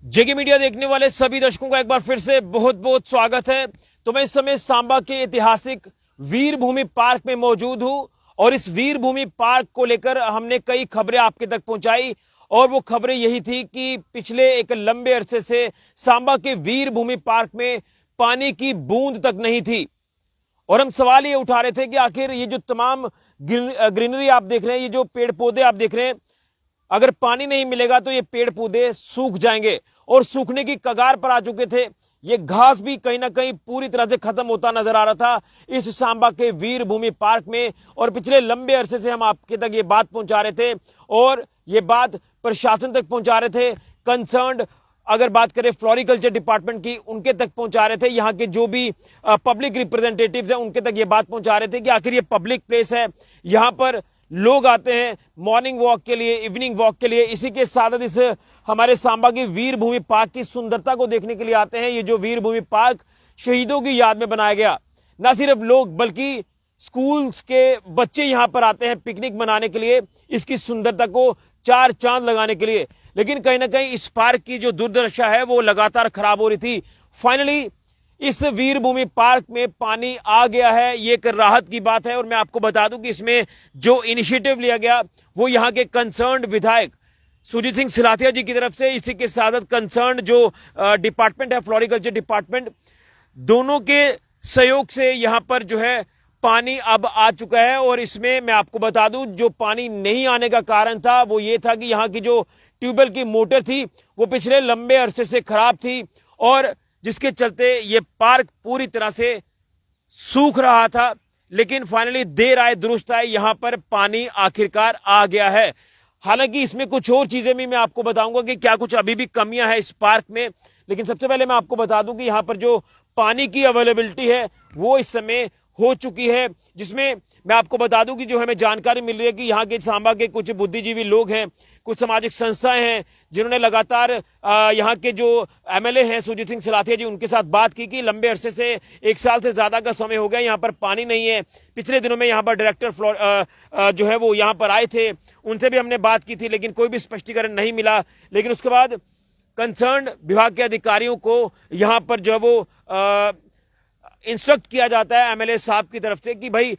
जेके media देखने वाले सभी दर्शकों का एक बार फिर से बहुत बहुत स्वागत है। तो मैं इस समय सांबा के ऐतिहासिक वीर भूमि पार्क में मौजूद हूं और इस वीर भूमि पार्क को लेकर हमने कई खबरें आपके तक पहुंचाई और वो खबरें यही थी कि पिछले एक लंबे अरसे से सांबा के वीर भूमि पार्क में पानी की बूंद तक नहीं थी। और हम सवाल ये उठा रहे थे कि आखिर ये जो तमाम ग्रीनरी आप देख रहे हैं, ये जो पेड़ पौधे आप देख रहे हैं, अगर पानी नहीं मिलेगा तो ये पेड़ पौधे सूख जाएंगे और सूखने की कगार पर आ चुके थे। ये घास भी कहीं ना कहीं पूरी तरह से खत्म होता नजर आ रहा था इस सांबा के वीर भूमि पार्क में। और पिछले लंबे अरसे से हम आपके तक ये बात पहुंचा रहे थे और ये बात प्रशासन तक पहुंचा रहे थे। कंसर्न्ड अगर बात करें फ्लोरिकल्चर डिपार्टमेंट की, उनके तक पहुंचा रहे थे। यहाँ के जो भी पब्लिक रिप्रेजेंटेटिव्स हैं उनके तक ये बात पहुंचा रहे थे कि आखिर ये पब्लिक प्लेस है, यहाँ पर लोग आते हैं मॉर्निंग वॉक के लिए, इवनिंग वॉक के लिए, इसी के साथ इस हमारे सांबा की वीर भूमि पार्क की सुंदरता को देखने के लिए आते हैं। ये जो वीर भूमि पार्क शहीदों की याद में बनाया गया, ना सिर्फ लोग बल्कि स्कूल्स के बच्चे यहां पर आते हैं पिकनिक मनाने के लिए, इसकी सुंदरता को चार चांद लगाने के लिए। लेकिन कहीं ना कहीं इस पार्क की जो दुर्दशा है वो लगातार खराब हो रही थी। फाइनली इस वीर भूमि पार्क में पानी आ गया है, ये एक राहत की बात है। और मैं आपको बता दूं कि इसमें जो इनिशिएटिव लिया गया वो यहाँ के कंसर्न्ड विधायक सुजीत सिंह सिलाथिया जी की तरफ से, इसी के साथ कंसर्न्ड जो डिपार्टमेंट है फ्लोरिकल्चर डिपार्टमेंट, दोनों के सहयोग से यहाँ पर जो है पानी अब आ चुका है। और इसमें मैं आपको बता दूं जो पानी नहीं आने का कारण था वो ये था कि यहाँ की जो ट्यूबवेल की मोटर थी वो पिछले लंबे अरसे से खराब थी और जिसके चलते ये पार्क पूरी तरह से सूख रहा था। लेकिन फाइनली देर आए दुरुस्त आए, यहां पर पानी आखिरकार आ गया है। हालांकि इसमें कुछ और चीजें भी मैं आपको बताऊंगा कि क्या कुछ अभी भी कमियां हैं इस पार्क में। लेकिन सबसे पहले मैं आपको बता दूं कि यहां पर जो पानी की अवेलेबिलिटी है वो इस समय हो चुकी है, जिसमें मैं आपको बता दूं कि जो हमें जानकारी मिल रही है कि यहाँ के सांबा के कुछ बुद्धिजीवी लोग हैं, कुछ सामाजिक संस्थाएं हैं जिन्होंने लगातार यहाँ के जो एमएलए हैं सुजीत सिंह सिलाथिया जी, उनके साथ बात की कि लंबे अरसे से एक साल से ज्यादा का समय हो गया यहाँ पर पानी नहीं है। पिछले दिनों में यहाँ पर डायरेक्टर जो है वो यहाँ पर आए थे, उनसे भी हमने बात की थी लेकिन कोई भी स्पष्टीकरण नहीं मिला। लेकिन उसके बाद कंसर्न विभाग के अधिकारियों को यहाँ पर जो है वो इंस्ट्रक्ट किया जाता है एमएलए साहब की तरफ से कि भाई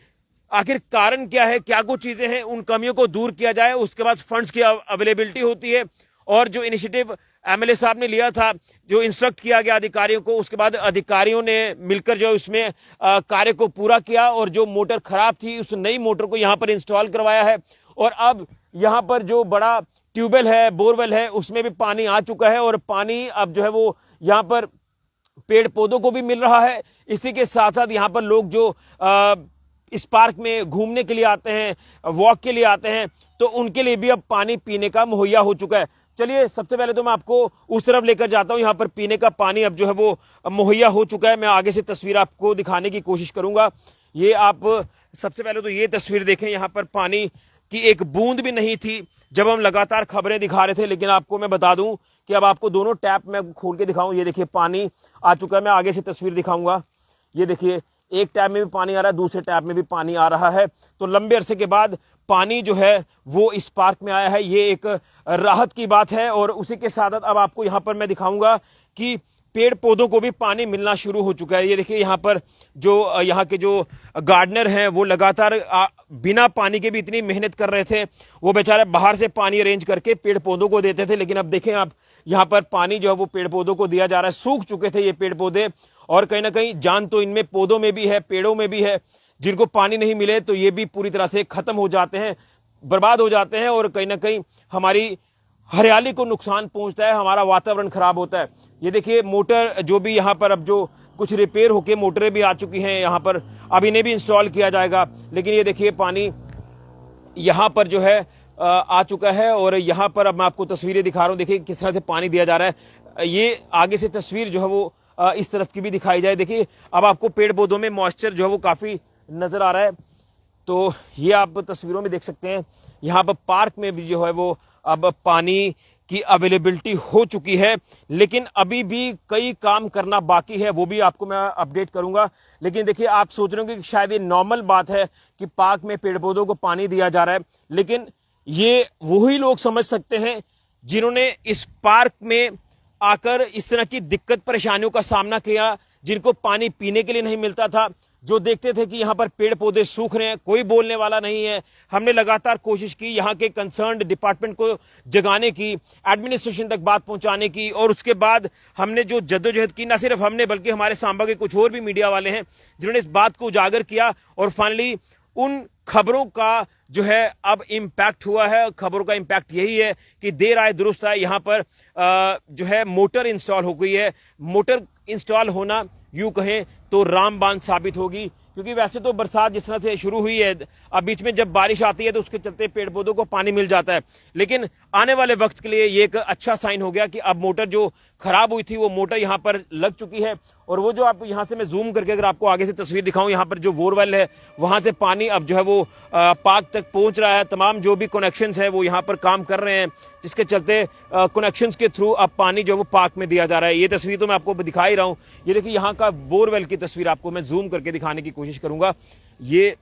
आखिर कारण क्या है, क्या कुछ चीजें हैं, उन कमियों को दूर किया जाए। उसके बाद फंड्स की अवेलेबिलिटी होती है और जो इनिशिएटिव एमएलए साहब ने लिया था, जो इंस्ट्रक्ट किया गया अधिकारियों को, उसके बाद अधिकारियों ने मिलकर जो इसमें कार्य को पूरा किया और जो मोटर खराब थी उस नई मोटर को यहाँ पर इंस्टॉल करवाया है। और अब यहाँ पर जो बड़ा ट्यूबवेल है, बोरवेल है, उसमें भी पानी आ चुका है और पानी अब जो है वो यहाँ पर पेड़ पौधों को भी मिल रहा है। इसी के साथ साथ यहाँ पर लोग जो इस पार्क में घूमने के लिए आते हैं, वॉक के लिए आते हैं, तो उनके लिए भी अब पानी पीने का मुहैया हो चुका है। चलिए सबसे पहले तो मैं आपको उस तरफ लेकर जाता हूं, यहाँ पर पीने का पानी अब जो है वो मुहैया हो चुका है। मैं आगे से तस्वीर आपको दिखाने की कोशिश करूंगा। ये आप सबसे पहले तो ये तस्वीर देखें, यहाँ पर पानी की एक बूंद भी नहीं थी जब हम लगातार खबरें दिखा रहे थे। लेकिन आपको मैं बता दूं कि अब आपको दोनों टैप में खोल के दिखाऊं, ये देखिए पानी आ चुका है। मैं आगे से तस्वीर दिखाऊंगा, ये देखिए एक टैप में भी पानी आ रहा है, दूसरे टैप में भी पानी आ रहा है। तो लंबे अरसे के बाद पानी जो है वो इस पार्क में आया है, ये एक राहत की बात है। और उसी के साथ अब आपको यहाँ पर मैं दिखाऊंगा कि पेड़ पौधों को भी पानी मिलना शुरू हो चुका है। ये देखिए यहाँ पर जो यहाँ के जो गार्डनर हैं वो लगातार बिना पानी के भी इतनी मेहनत कर रहे थे। वो बेचारे बाहर से पानी अरेंज करके पेड़ पौधों को देते थे, लेकिन अब देखें आप यहाँ पर पानी जो है वो पेड़ पौधों को दिया जा रहा है। सूख चुके थे ये पेड़ पौधे और कहीं ना कहीं जान तो इनमें पौधों में भी है, पेड़ों में भी है। जिनको पानी नहीं मिले तो ये भी पूरी तरह से खत्म हो जाते हैं, बर्बाद हो जाते हैं और कहीं ना कहीं हमारी हरियाली को नुकसान पहुंचता है, हमारा वातावरण खराब होता है। ये देखिए मोटर जो भी यहाँ पर अब जो कुछ रिपेयर होके मोटरें भी आ चुकी हैं यहाँ पर, अब इन्हें भी इंस्टॉल किया जाएगा। लेकिन ये देखिए पानी यहाँ पर जो है आ चुका है और यहाँ पर अब मैं आपको तस्वीरें दिखा रहा हूँ। देखिए किस तरह से पानी दिया जा रहा है। ये आगे से तस्वीर जो है वो इस तरफ की भी दिखाई जाए। देखिए अब आपको पेड़ पौधों में मॉइस्चर जो है वो काफी नजर आ रहा है। तो ये आप तस्वीरों में देख सकते हैं, यहाँ पर पार्क में भी जो है वो अब पानी की अवेलेबिलिटी हो चुकी है। लेकिन अभी भी कई काम करना बाकी है, वो भी आपको मैं अपडेट करूंगा। लेकिन देखिए आप सोच रहे होंगे कि शायद ये नॉर्मल बात है कि पार्क में पेड़ पौधों को पानी दिया जा रहा है, लेकिन ये वही लोग समझ सकते हैं जिन्होंने इस पार्क में आकर इस तरह की दिक्कत परेशानियों का सामना किया, जिनको पानी पीने के लिए नहीं मिलता था, जो देखते थे कि यहाँ पर पेड़ पौधे सूख रहे हैं, कोई बोलने वाला नहीं है। हमने लगातार कोशिश की यहाँ के कंसर्न्ड डिपार्टमेंट को जगाने की, एडमिनिस्ट्रेशन तक बात पहुंचाने की, और उसके बाद हमने जो जद्दोजहद की, ना सिर्फ हमने बल्कि हमारे सांबा के कुछ और भी मीडिया वाले हैं जिन्होंने इस बात को उजागर किया, और फाइनली उन खबरों का जो है अब इम्पैक्ट हुआ है। खबरों का इम्पैक्ट यही है कि देर आए दुरुस्त आए, यहाँ पर जो है मोटर इंस्टॉल हो गई है। मोटर इंस्टॉल होना यूं कहें तो रामबाण साबित होगी, क्योंकि वैसे तो बरसात जिस तरह से शुरू हुई है, अब बीच में जब बारिश आती है तो उसके चलते पेड़ पौधों को पानी मिल जाता है, लेकिन आने वाले वक्त के लिए ये एक अच्छा साइन हो गया कि अब मोटर जो खराब हुई थी वो मोटर यहाँ पर लग चुकी है। और वो जो आप यहाँ से मैं जूम करके अगर आपको आगे से तस्वीर दिखाऊं, यहाँ पर जो बोरवेल है वहां से पानी अब जो है वो पार्क तक पहुंच रहा है। तमाम जो भी कनेक्शंस है वो यहाँ पर काम कर रहे हैं, जिसके चलते कनेक्शंस के थ्रू अब पानी जो है वो पार्क में दिया जा रहा है। ये तस्वीर तो मैं आपको दिखा ही रहा हूँ। ये देखिए यहाँ का बोरवेल की तस्वीर आपको मैं जूम करके दिखाने की कोशिश करूंगा। ये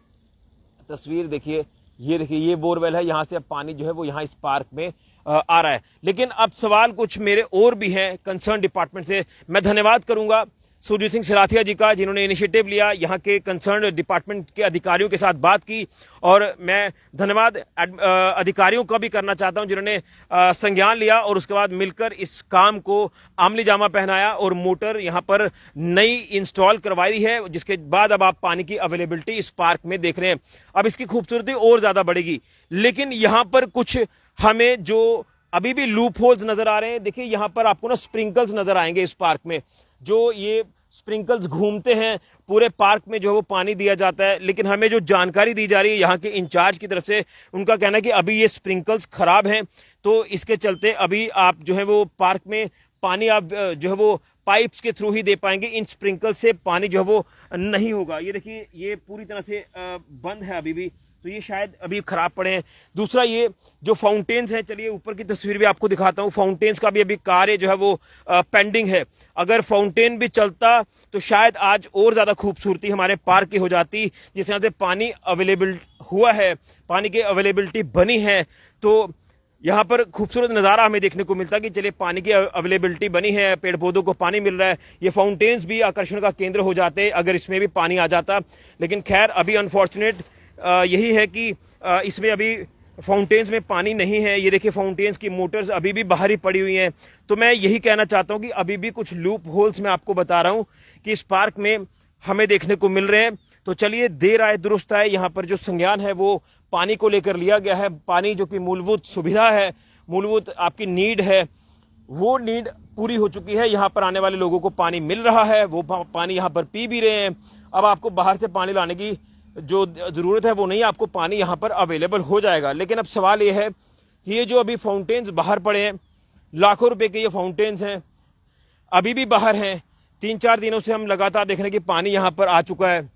तस्वीर देखिए, ये देखिए, ये बोरवेल है, यहाँ से अब पानी जो है वो यहाँ इस पार्क में आ रहा है। लेकिन अब सवाल कुछ मेरे और भी हैं कंसर्न डिपार्टमेंट से। मैं धन्यवाद करूंगा सुरजीत सिंह सिराथिया जी का, जिन्होंने इनिशिएटिव लिया, यहाँ के कंसर्न डिपार्टमेंट के अधिकारियों के साथ बात की, और मैं धन्यवाद अधिकारियों का भी करना चाहता हूं जिन्होंने संज्ञान लिया और उसके बाद मिलकर इस काम को अमली जामा पहनाया और मोटर यहाँ पर नई इंस्टॉल करवाई है, जिसके बाद अब आप पानी की अवेलेबिलिटी इस पार्क में देख रहे हैं। अब इसकी खूबसूरती और ज्यादा बढ़ेगी। लेकिन यहाँ पर कुछ हमें जो अभी भी लूप होल्स नजर आ रहे हैं। देखिए यहाँ पर आपको ना स्प्रिंकल्स नजर आएंगे इस पार्क में, जो ये स्प्रिंकल्स घूमते हैं पूरे पार्क में, जो है वो पानी दिया जाता है। लेकिन हमें जो जानकारी दी जा रही है यहाँ के इंचार्ज की तरफ से, उनका कहना है कि अभी ये स्प्रिंकल्स खराब हैं, तो इसके चलते अभी आप जो है वो पार्क में पानी आप जो है वो पाइप्स के थ्रू ही दे पाएंगे। इन स्प्रिंकल से पानी जो है वो नहीं होगा। ये देखिए, ये पूरी तरह से बंद है अभी भी, तो ये शायद अभी खराब पड़े हैं। दूसरा, ये जो फाउंटेन्स हैं, चलिए ऊपर की तस्वीर भी आपको दिखाता हूं। फाउंटेन्स का भी अभी कार्य जो है वो पेंडिंग है। अगर फाउंटेन भी चलता तो शायद आज और ज्यादा खूबसूरती हमारे पार्क की हो जाती। जिस तरह से पानी अवेलेबल हुआ है, पानी की अवेलेबिलिटी बनी है, तो यहाँ पर खूबसूरत नज़ारा हमें देखने को मिलता कि चलिए पानी की अवेलेबिलिटी बनी है, पेड़ पौधों को पानी मिल रहा है। ये फाउंटेन्स भी आकर्षण का केंद्र हो जाते अगर इसमें भी पानी आ जाता। लेकिन खैर अभी अनफॉर्चुनेट यही है कि इसमें अभी फाउंटेन्स में पानी नहीं है। ये देखिए, फाउंटेन्स की मोटर्स अभी भी बाहर ही पड़ी हुई हैं। तो मैं यही कहना चाहता हूं कि अभी भी कुछ लूप होल्स मैं आपको बता रहा हूं कि इस पार्क में हमें देखने को मिल रहे हैं। तो चलिए, देर आए दुरुस्त आए, यहाँ पर जो संज्ञान है वो पानी को लेकर लिया गया है। पानी जो कि मूलभूत सुविधा है, मूलभूत आपकी नीड है, वो नीड पूरी हो चुकी है। यहाँ पर आने वाले लोगों को पानी मिल रहा है, वो पानी यहाँ पर पी भी रहे हैं। अब आपको बाहर से पानी लाने की जो जरूरत है वो नहीं, आपको पानी यहाँ पर अवेलेबल हो जाएगा। लेकिन अब सवाल ये है कि ये जो अभी फाउंटेन्स बाहर पड़े हैं, लाखों रुपए के ये फाउंटेन्स हैं, अभी भी बाहर हैं। 3-4 दिनों से हम लगातार देख रहे हैं कि पानी यहाँ पर आ चुका है,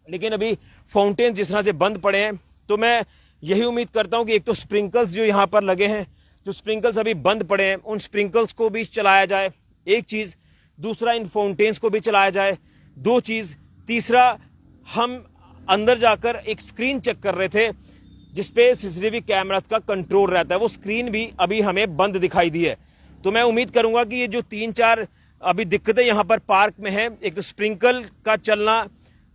लेकिन अभी फाउंटेन्स जिस तरह से बंद पड़े हैं, तो मैं यही उम्मीद करता हूं कि एक तो स्प्रिंकल्स जो यहाँ पर लगे हैं, जो स्प्रिंकल्स अभी बंद पड़े हैं, उन स्प्रिंकल्स को भी चलाया जाए, एक चीज। दूसरा, इन फाउंटेन्स को भी चलाया जाए, 2 चीज। तीसरा, हम अंदर जाकर एक स्क्रीन चेक कर रहे थे जिसपे सीसीटीवी कैमरास का कंट्रोल रहता है, वो स्क्रीन भी अभी हमें बंद दिखाई दी है। तो मैं उम्मीद करूंगा कि ये जो 3-4 अभी दिक्कतें यहाँ पर पार्क में है, एक तो स्प्रिंकल का चलना,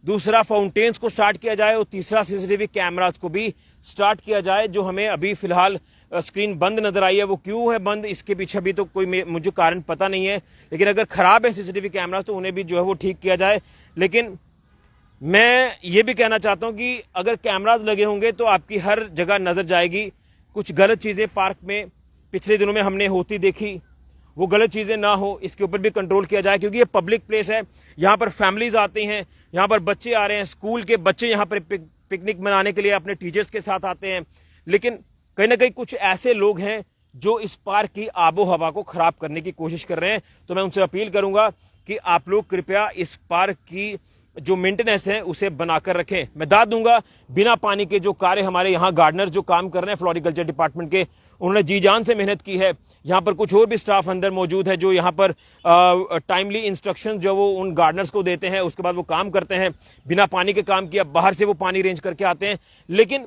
दूसरा फाउंटेन्स को स्टार्ट किया जाए, और तीसरा सीसीटीवी कैमरास को भी स्टार्ट किया जाए। जो हमें अभी फिलहाल स्क्रीन बंद नजर आई है, वो क्यों है बंद, इसके पीछे भी तो कोई मुझे कारण पता नहीं है। लेकिन अगर खराब है सीसीटीवी कैमरास तो उन्हें भी जो है वो ठीक किया जाए। लेकिन मैं ये भी कहना चाहता हूं कि अगर कैमरास लगे होंगे तो आपकी हर जगह नजर जाएगी। कुछ गलत चीजें पार्क में पिछले दिनों में हमने होती देखी, वो गलत चीजें ना हो, इसके ऊपर भी कंट्रोल किया जाए, क्योंकि ये पब्लिक प्लेस है। यहाँ पर फैमिलीज आती हैं, यहाँ पर बच्चे आ रहे हैं, स्कूल के बच्चे यहाँ पर पिकनिक मनाने के लिए अपने टीचर्स के साथ आते हैं। लेकिन कहीं ना कहीं कुछ ऐसे लोग हैं जो इस पार्क की आबो हवा को खराब करने की कोशिश कर रहे हैं। तो मैं उनसे अपील करूंगा कि आप लोग कृपया इस पार्क की जो मेंटेनेंस है उसे बनाकर रखें। मैं दाद दूंगा, बिना पानी के जो कार्य हमारे यहाँ गार्डनर्स जो काम कर रहे हैं फ्लोरिकल्चर डिपार्टमेंट के, उन्होंने जी जान से मेहनत की है। यहाँ पर कुछ और भी स्टाफ अंदर मौजूद है जो यहाँ पर टाइमली इंस्ट्रक्शन जो वो उन गार्डनर्स को देते हैं, उसके बाद वो काम करते हैं। बिना पानी के काम किया, बाहर से वो पानी अरेंज करके आते हैं। लेकिन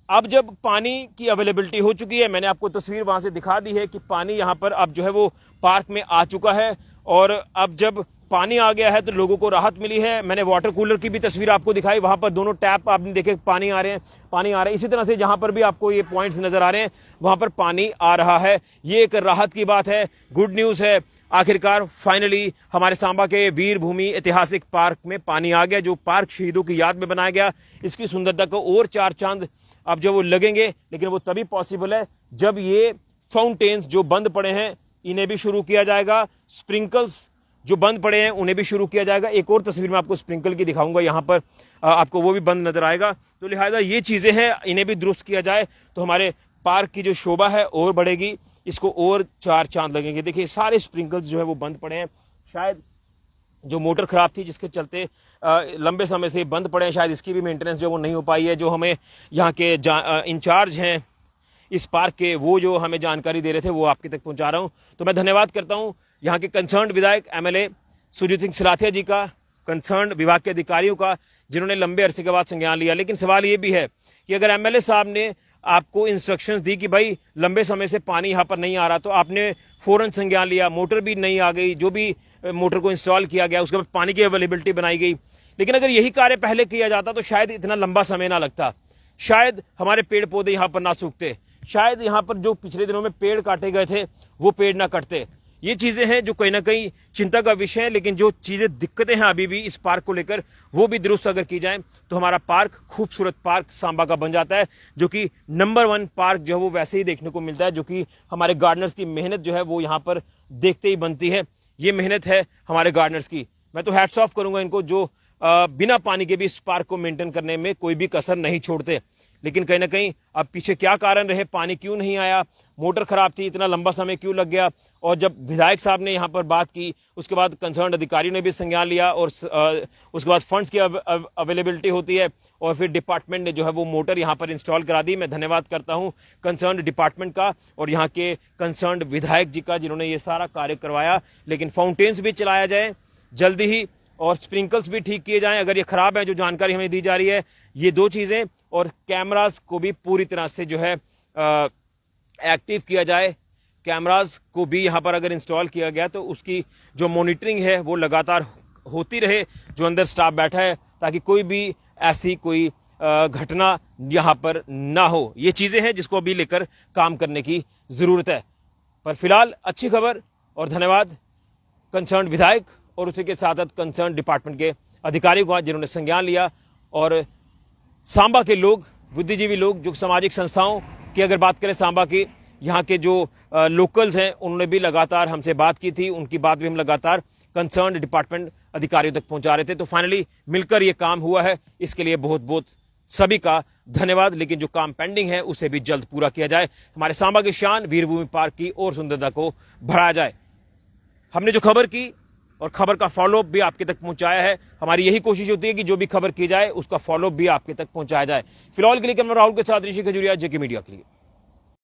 अब जब पानी की अवेलेबिलिटी हो चुकी है, मैंने आपको तस्वीर वहां से दिखा दी है कि पानी यहां पर अब जो है वो पार्क में आ चुका है, और अब जब पानी आ गया है तो लोगों को राहत मिली है। मैंने वाटर कूलर की भी तस्वीर आपको दिखाई, वहां पर दोनों टैप आपने देखे पानी आ रहे हैं। इसी तरह से जहां पर भी आपको ये पॉइंट्स नजर आ रहे हैं वहां पर पानी आ रहा है। ये एक राहत की बात है, गुड न्यूज है। आखिरकार फाइनली हमारे सांबा के वीर भूमि ऐतिहासिक पार्क में पानी आ गया, जो पार्क शहीदों की याद में बनाया गया। इसकी सुंदरता को और चार चांद अब जब वो लगेंगे, लेकिन वो तभी पॉसिबल है जब ये फाउंटेन्स जो बंद पड़े हैं इन्हें भी शुरू किया जाएगा, स्प्रिंकल्स जो बंद पड़े हैं उन्हें भी शुरू किया जाएगा। एक और तस्वीर में आपको स्प्रिंकल की दिखाऊंगा, यहां पर आपको वो भी बंद नजर आएगा। तो लिहाजा ये चीजें हैं, इन्हें भी दुरुस्त किया जाए तो हमारे पार्क की जो शोभा है और बढ़ेगी, इसको और चार चांद लगेंगे। देखिए सारे स्प्रिंकल्स जो है वो बंद पड़े हैं, शायद जो मोटर खराब थी जिसके चलते लंबे समय से बंद पड़े हैं, शायद इसकी भी मेंटेनेंस जो वो नहीं हो पाई है। जो हमें यहाँ के इंचार्ज हैं इस पार्क के, वो जो हमें जानकारी दे रहे थे वो आपके तक पहुंचा रहा हूं। तो मैं धन्यवाद करता हूं यहाँ के कंसर्न विधायक एमएलए सुरजीत सिंह सिलाथिया जी का, कंसर्न विभाग के अधिकारियों का, जिन्होंने लंबे अरसे के बाद संज्ञान लिया। लेकिन सवाल ये भी है कि अगर एमएलए साहब ने आपको इंस्ट्रक्शंस दी कि भाई लंबे समय से पानी यहाँ पर नहीं आ रहा, तो आपने फौरन संज्ञान लिया, मोटर भी नहीं आ गई, जो भी मोटर को इंस्टॉल किया गया उसके बाद पानी की अवेलेबिलिटी बनाई गई। लेकिन अगर यही कार्य पहले किया जाता तो शायद इतना लंबा समय ना लगता, शायद हमारे पेड़ पौधे यहाँ पर ना सूखते, शायद यहाँ पर जो पिछले दिनों में पेड़ काटे गए थे वो पेड़ ना कटते। ये चीजें हैं जो कहीं ना कहीं चिंता का विषय है। लेकिन जो चीजें दिक्कतें हैं अभी भी इस पार्क को लेकर, वो भी दुरुस्त अगर की जाए तो हमारा पार्क खूबसूरत पार्क सांबा का बन जाता है, जो कि नंबर 1 पार्क जो है वो वैसे ही देखने को मिलता है, जो कि हमारे गार्डनर्स की मेहनत जो है वो यहाँ पर देखते ही बनती है। ये मेहनत है हमारे गार्डनर्स की। मैं तो हैट्स ऑफ करूंगा इनको, जो बिना पानी के भी इस पार्क को मेंटेन करने में कोई भी कसर नहीं छोड़ते। लेकिन कहीं ना कहीं अब पीछे क्या कारण रहे, पानी क्यों नहीं आया, मोटर खराब थी, इतना लंबा समय क्यों लग गया, और जब विधायक साहब ने यहाँ पर बात की उसके बाद कंसर्न अधिकारियों ने भी संज्ञान लिया, और उसके बाद फंड्स की अवेलेबिलिटी होती है और फिर डिपार्टमेंट ने जो है वो मोटर यहाँ पर इंस्टॉल करा दी। मैं धन्यवाद करता हूँ कंसर्न डिपार्टमेंट का और यहाँ के कंसर्न विधायक जी का, जिन्होंने ये सारा कार्य करवाया। लेकिन फाउंटेन्स भी चलाया जाए जल्दी ही, और स्प्रिंकल्स भी ठीक किए जाएं अगर ये खराब है, जो जानकारी हमें दी जा रही है। ये दो चीजें, और कैमरास को भी पूरी तरह से जो है एक्टिव किया जाए। कैमरास को भी यहाँ पर अगर इंस्टॉल किया गया तो उसकी जो मॉनिटरिंग है वो लगातार होती रहे, जो अंदर स्टाफ बैठा है, ताकि कोई भी ऐसी कोई घटना यहाँ पर ना हो। ये चीजें हैं जिसको अभी लेकर काम करने की जरूरत है। पर फिलहाल अच्छी खबर, और धन्यवाद कंसर्न विधायक और उसी के साथ साथ कंसर्न डिपार्टमेंट के अधिकारियों का, जिन्होंने संज्ञान लिया। और सांबा के लोग, बुद्धिजीवी लोग, जो सामाजिक संस्थाओं की अगर बात करें सांबा की, यहाँ के जो लोकल्स हैं, उन्होंने भी लगातार हमसे बात की थी, उनकी बात भी हम लगातार कंसर्न डिपार्टमेंट अधिकारियों तक पहुंचा रहे थे। तो फाइनली मिलकर ये काम हुआ है, इसके लिए बहुत बहुत सभी का धन्यवाद। लेकिन जो काम पेंडिंग है उसे भी जल्द पूरा किया जाए, हमारे सांबा की शान वीरभूमि पार्क की और सुंदरता को बढ़ाया जाए। हमने जो खबर की और खबर का फॉलोअप भी आपके तक पहुंचाया है। हमारी यही कोशिश होती है कि जो भी खबर की जाए उसका फॉलोअप भी आपके तक पहुंचाया जाए। फिलहाल के लिए कैमरा राहुल के साथ ऋषि खजूरिया, जेके मीडिया के लिए।